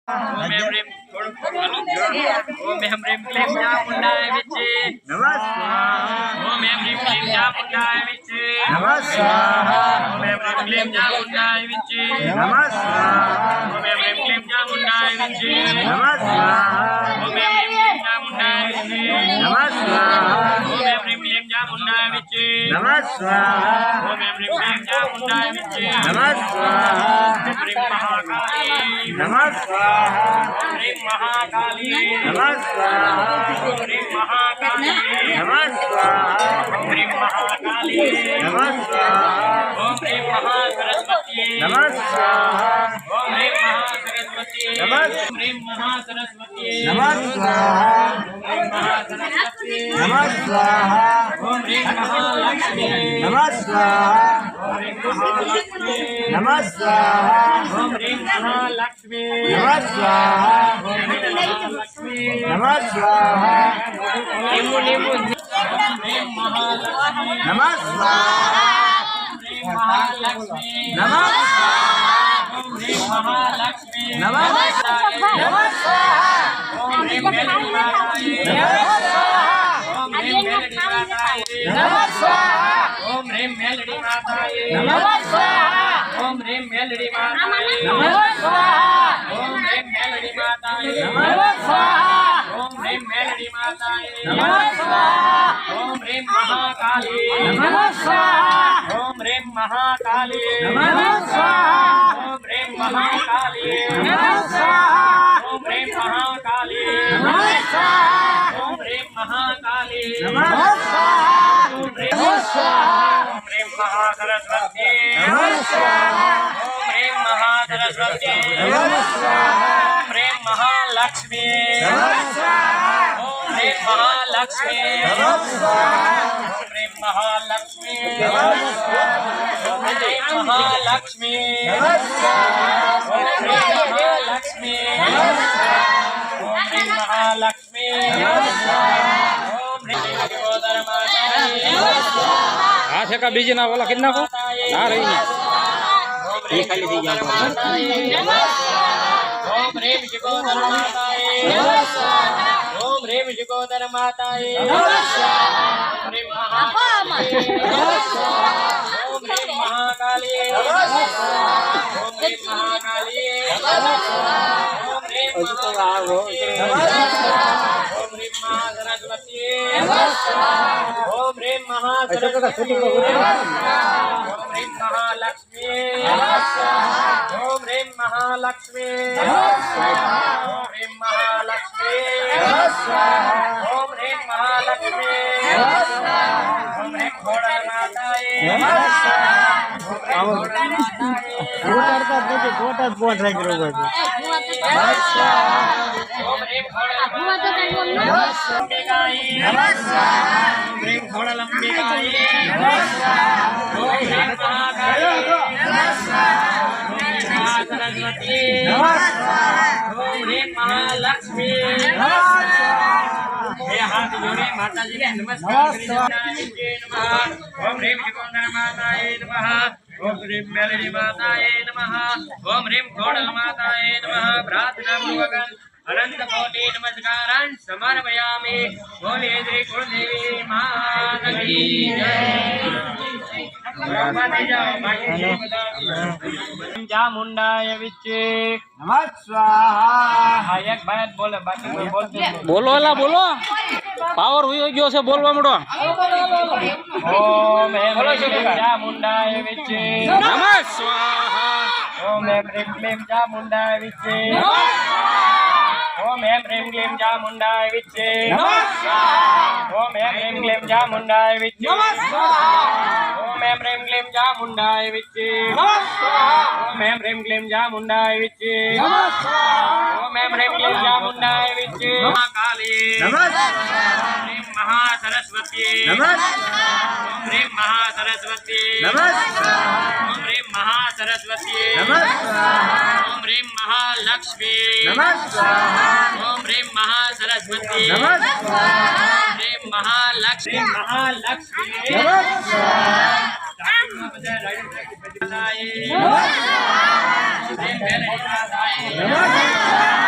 ओम M ह्रीम ओम M ह्रीम क्लीं चामुंडाय विचे नमः स्वाहा ओम एम ह्रीम क्लीं चामुंडाय विचे नमः स्वाहा ओम एम ह्रीम क्लीं चामुंडाय विचे नमः स्वाहा ओम एम ह्रीम क्लीं चामुंडाय विचे नमः स्वाहा ओम एम ह्रीम क्लीं चामुंडाय विचे नमः स्वाहा ओम एम ह्रीम क्लीं चामुंडाय विचे नमः स्वाहा ओम एम ह्रीम क्लीं चामुंडाय विचे नमः स्वाहा ओम ह्रीम महाकाली नमः स्वाहा ओम ह्रीम महाकाली नमः स्वाहा ओम ह्रीम महाकाली नमः स्वाहा ओम ह्रीम महाकाली नमः स्वाहा ओम ह्रीम महासरस्वती नमः स्वाहा ओम ह्रीम महासरस्वती नमः ह्रीम महासरस्वती नमः स्वाहा ओम ह्रीम महासरस्वती नमः स्वाहा ओम ह्रीम महालक्ष्मी नमः स्वाहा ओम ह्रीम महालक्ष्मी नमः स्वाहा ओम ह्रीम महालक्ष्मी नमः स्वाहा ओम ह्रीम महालक्ष्मी नमः स्वाहा लिंबू लिंबू ओम ह्रीम महालक्ष्मी नमः स्वाहा ओम ह्रीम महालक्ष्मी नमः स्वाहा ओम ह्रीम महालक्ष्मी नमः स्वाहा ओम ह्रीम मेलडी माताये ओम ह्रीम मेलडी माताये नमः स्वाहा ओम ह्रीम मेलडी माताये नमः स्वाहा ओम ह्रीम मेलडी माताये नमः स्वाहा ओम ह्रीम मेलडी माताये नमः स्वाहा ओम ह्रीम मेलडी माताये नमः स्वाहा ओम ह्रीम महाकाली नमः स्वाहा ओम ह्रीम महाकाली नमः स्वाहा ओम ह्रीम महाकाली नमः स्वाहा ओम ह्रीम महाकाली नमः स्वाहा ओम ह्रीम महाकाली नमः स्वाहा ओम ह्रीम महासरस्वती नमः स्वाहा ओम ह्रीम महासरस्वती नमः स्वाहा ओम ह्रीम महालक्ष्मी नमः स्वाहा ओम ह्रीम महालक्ष्मी नमः स्वाहा ओम ह्रीम महालक्ष्मी नमः स्वाहा ओम ह्रीम महालक्ष्मी नमः स्वाहा ओम ह्रीम महालक्ष्मी नमः स्वाहा ओम ह्रीम महालक्ष्मी नमः स्वाहा ओम ह्रीम शिवोदर माताये नमः स्वाहा हाथ का बीज ना वाला कितना को ना रही है ये खाली दी जा ओम ह्रीम शिवोदर माताये नमः स्वाहा ओम ह्रीम शिवोदर माताये नमः स्वाहा ओम ह्रीम महाकाली नमः स्वाहा ओम ह्रीम महाकाली नमः स्वाहा ओम ह्रीम महाकाली नमः स्वाहा ओम ह्रीम महाकाली नमः स्वाहा ओम ह्रीम महासरस्वती नमः स्वाहा ओम ह्रीम महासरस्वती नमः स्वाहा ओम ह्रीम महालक्ष्मी नमः स्वाहा ओम ह्रीम महालक्ष्मी नमः स्वाहा ओम ह्रीम महालक्ष्मी नमः स्वाहा ओम ह्रीम महालक्ष्मी नमः स्वाहा ओम ह्रीम घोड़ा माताये नमः स्वाहा ओम ह्रीम घोड़ा माताये गोटा बोल रहे करो नमः स्वाहा ओम ह्रीम घोड़ा माताये नमः स्वाहा नमः स्वाहा ओम ह्रीम घोड़ा लंबिकाये नमः स्वाहा ओम ह्रीम महाकाली नमः स्वाहा ओम ह्रीम महासरस्वती नमः स्वाहा ओम ह्रीम महालक्ष्मी नमः स्वाहा ये हाथ जोड़े माता जी ने नमस्कार करिए नमः ओम ह्रीम शिवोदर माताये नमः ओम ह्रीम मेलडी माताये नमः ओम ह्रीम घोड़ल माताये नमः प्रार्थना पूर्वक अनंत कोटि नमस्कारान् समर्पयामि बोले श्री कुलदेवी माता की जय चामुंडाय विचे नमः स्वाहा एक बात बोले बाकी कोई बोलते बोलो अला बोलो पावर हुई गयो से बोलवा मडो ओम ह्रीम चामुंडाय विचे नमः स्वाहा ओम ह्रीम क्लीं चामुंडाय विचे ओम ह्रीम क्लीं चामुंडाय विचे नमः स्वाहा ओम ह्रीम क्लीं चामुंडाय विचे नमः स्वाहा ओम ह्रीम क्लीं चामुंडाय विचे नमः स्वाहा ओम ह्रीम क्लीं चामुंडाय विचे नमः स्वाहा ओम ह्रीम क्लीं चामुंडाय विचे महाकाली नमः ओम ह्रीम महासरस्वती नमः ओम ह्रीम महासरस्वती नमः ओम ह्रीम महासरस्वती नमः ओम ह्रीम महालक्ष्मी नमः स्वाहा ओम ह्रीम महासरस्वती नमः स्वाहा ओम ह्रीम महालक्ष्मी महालक्ष्मी नमः स्वाहा नमः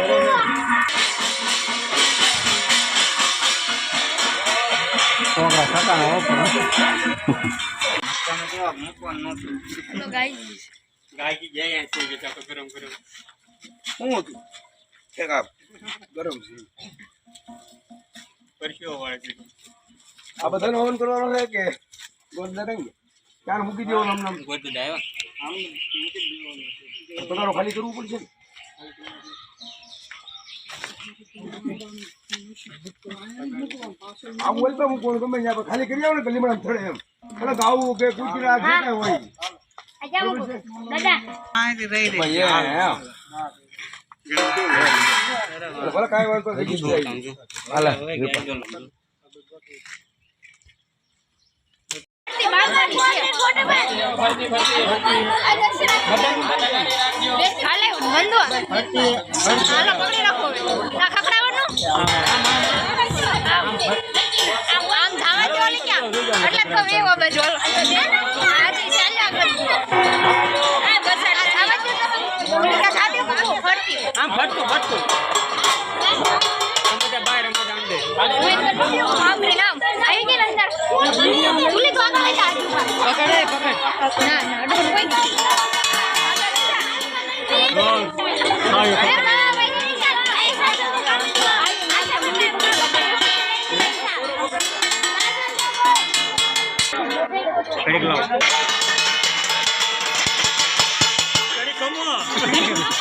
ગાય જાય છે ગરમ ગરમ શું હતું એક આ ગરમ છે પરસ્યો વાળે આ બધાને હવન કરવાનો છે કે ગોળ લગાવી ચાર મૂકી દેવાનો આમ ગોદ લાવ્યો પગારો ખાલી કરવું પડશે ને આ બોલ તો મૂકવાનું ગમે ત્યાં ખાલી કરી આવો ને ગલીમાં થડે એમ એટલે ગાવું કે કુતરા જે કાંઈ હોય ભલે કાંઈ હોય તો થઈ જાય આમ ફટતું ફટતું બહાર Thank you.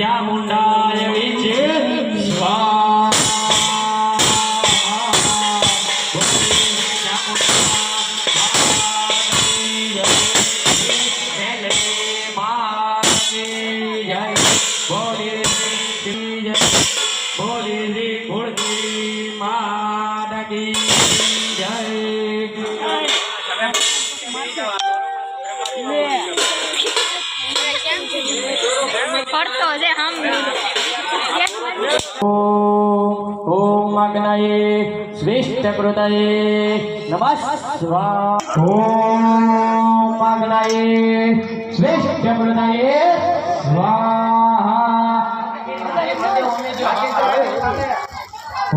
ચામુંડાય વિશે સ્વાહા પડતો છે હમ ઓમ અગ્નયે શ્રેષ્ઠકૃતયે નમઃ સ્વાહા ઓમ અગ્નયે શ્રેષ્ઠકૃતયે સ્વાહા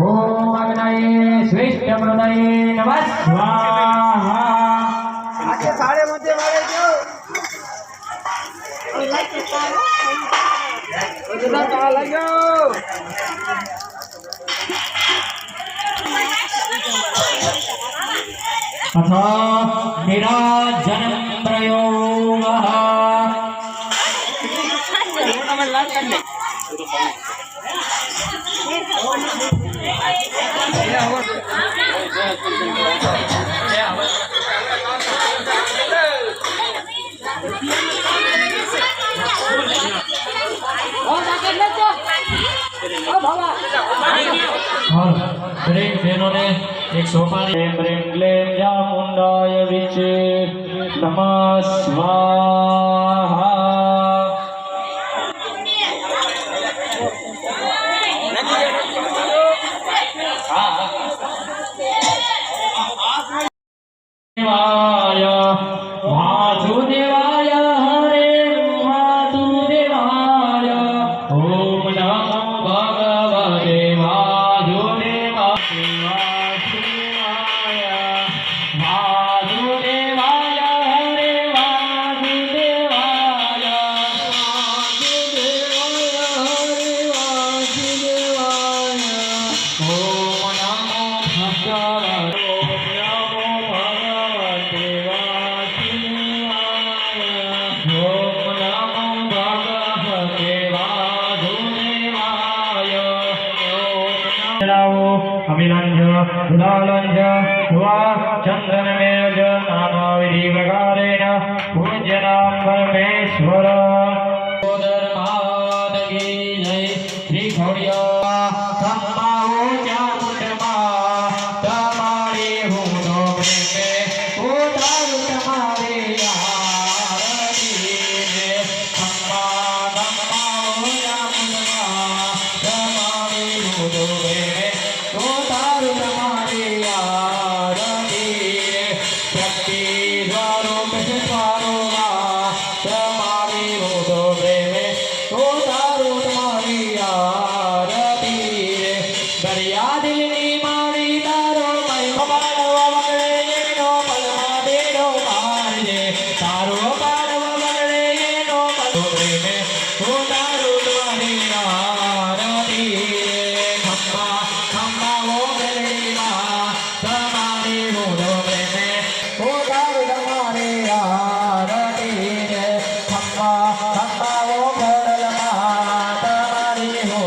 ઓમ અગ્નયે શ્રેષ્ઠકૃતયે નમઃ સ્વાહા આજે સાડે મધ્ય વાળે જો બધા તો લાગ્યો अथ निराजनं प्रयोगः દરેક બહેનોને એક સોપારી પ્રેમ ક્લેમ ચામુંડાય વિશે નમઃ સ્વાહા દેવાય વાસુદેવાય હરે વાસુદેવાય ઓમ નમો ભગવતે વાસુદેવાય વાસુદેવાય હરે વાસુદેવાય अभिलंज उदालंज हुआ चंद्रनमेज नाना विधि प्रकारेण पूज्यनाम परमेश्वर श्री खौड़िया सम्माओ चामुंडमा तमारे हुनो प्रेमे उदारु तमारे आरती सम्मा सम्माओ चामुंडमा तमारे हुनो प्रेमे उदारु तमारे आरती शक्ति द्वारो द्वारो तमारे हुनो प्रेमे उदारु तमारे आरती दरिया दिलनी मारी तारो मय बाळवा वगळे येनो पलमा बेडो मारजे तारो बाळवा वगळे येनो पलो प्रेमे उदारु तमारे आरती खम्मा खम्मा वो गलडीमा तमारे हुनो प्रेमे उदारु तमारे आरती खम्मा खम्मा वो गलडमा तमारे हो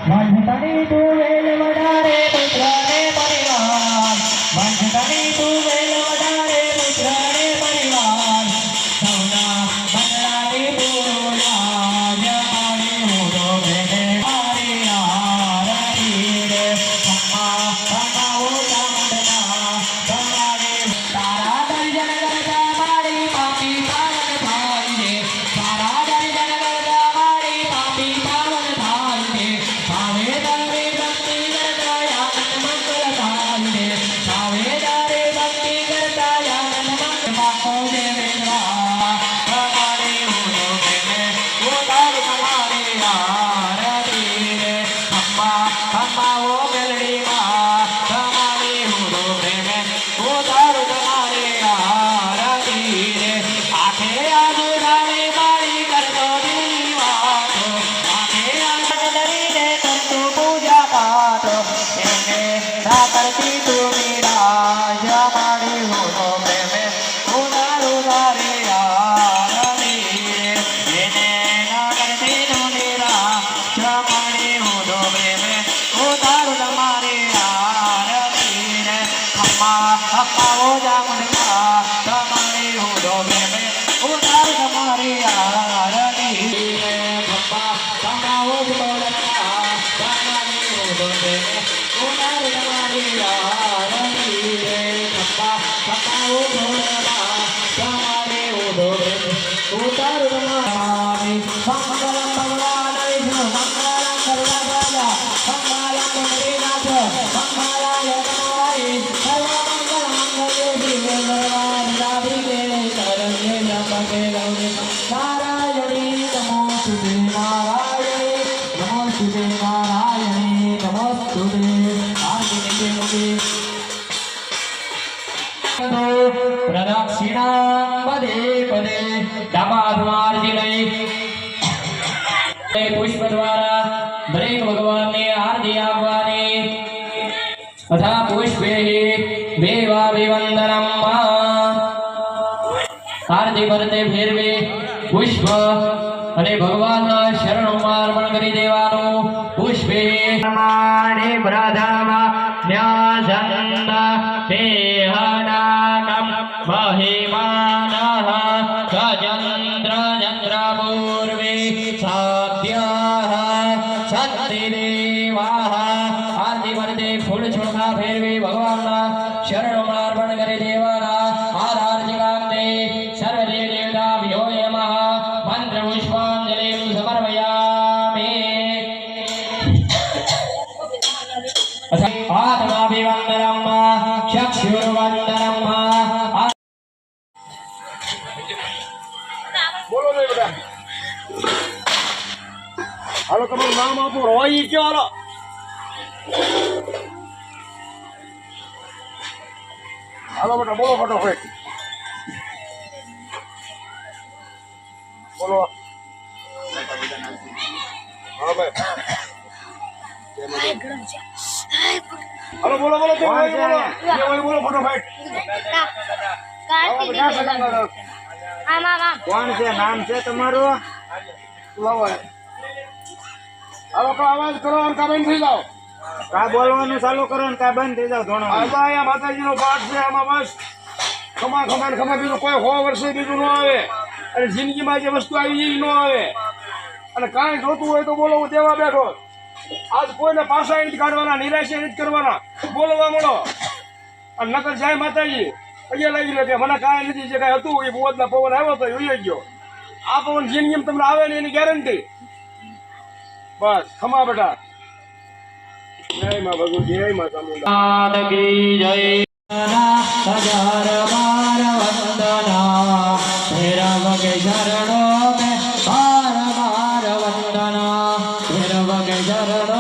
वंशतनी तू वेल वडारे पुत्रने परिवार वंशतनी तू वेल वडारे पुत्रने परिवार सौना बंगलानी पूरा जमाने हुनो प्रेमे मारे आरती रे खम्मा खम्मा वो चामुंडना तमारे तारा दर्शन करता मारी पापी पावन थाई रे तारा दर्शन करता मारी पापी पावन थाई रे सावे दारे भक्ति करता यानन मंगल थाई रे सावे दारे भक्ति करता यानन मंगल माको देवेंद्रा तमारे हुनो प्रेमे उदारु तमारे आरती रे खम्मा खम्मा वो मेलडी मा करती तू मेरा जमाड़ी हो तो प्रेम उदार उदारे आरती नैना करती तू मेरा जमाड़ी हो तो प्रेम उदार तुम्हारे आरती रे अम्मा अम्मा वो जामुनका तुम्हारे हो तो प्रेम उदार तुम्हारे आरती रे अम्मा अम्मा वो जामुनका तुम्हारे हो तो प्रेम उदार तुम्हारे आरती रे अम्मा अम्मा वो जामुनका तुम्हारे हो तो प्रेम उदार तुम्हारे मंगलम भगवान विष्णु मंगलम सर्वराजा मंगलम गणेश मंगलाय तनवाय सर्वमंगल मंगले शिवे सर्वाधिकारिणे शरण्ये त्र्यंबके गौरी नारायणी नमोस्तुते नारायणी नमोस्तुते नारायणी नमोस्तुते आदिनिके मुखे प्रदक्षिणां पदे पदे डामाधमार्जिने पुष्प द्वारा दरेक भगवान ने आरती आपवानी तथा पुष्पे देवाभिवंदनम आरती करते फेरवे पुष्प અને ભગવાનના શરણોમાં અર્પણ કરી દેવાનું પુષ્પે માણે પ્રથમા ન્યાસંદ દેહનાકમ મહિમાનઃ ગજેન્દ્ર ચંદ્ર પૂર્વે સાધ્યઃ સત્તિદેવાઃ આરતી કરતે ફૂલ છોડના ફેરવી ભગવાનના શરણોમાં અર્પણ કરી દેવાના આધારજીકાંતે સર્વદેવ દેવતાભ્યો નમઃ મંત્ર પુષ્પાંજલિ સમર્પયામિ આત્માભિવંદનમ ચક્ષુર્વંદનમ બોલો ને બેટા હાલો તમારું નામ આપો રોઈ કયો હાલો હાલો બેટા બોલો ફટાફટ બોલો હા ભાઈ હાલો બોલો બોલો બોલો બોલો ફટાફટ કોણ છે નામ છે તમારું લાવો હાલો કા અવાજ કરો અને કા બંધ થઈ જાઓ કા બોલવાનું ચાલુ કરો ને કા બંધ થઈ જાવ ધોણો આમાં અહીંયા માતાજીનો પાઠ છે આમાં બસ ખમા ખમા ને ખમા બીજું કોઈ 100 વર્ષે બીજું ન આવે અને જિંદગીમાં જે વસ્તુ આવી એ ન આવે અને કાંઈ જોતું હોય તો બોલો હું દેવા બેઠો આજ કોઈને પાછા નથી કાઢવાના નિરાશા નથી કરવાના બોલવા મળો અને નકર જાય માતાજી અહીંયા લાગી લે કે મને કાંઈ નથી જે કાંઈ હતું એ પવનના પવન આવ્યો તો ઉઈ ગયો આ પવન જિંદગીમાં તમને આવે ને એની ગેરંટી બસ ખમા બેટા જય માં ભગવાન જય માં ચામુંડા કી જય હજાર બાર વંદના ભૈરવ કે ચરણો में बार बार वंदना भैरव के चरणों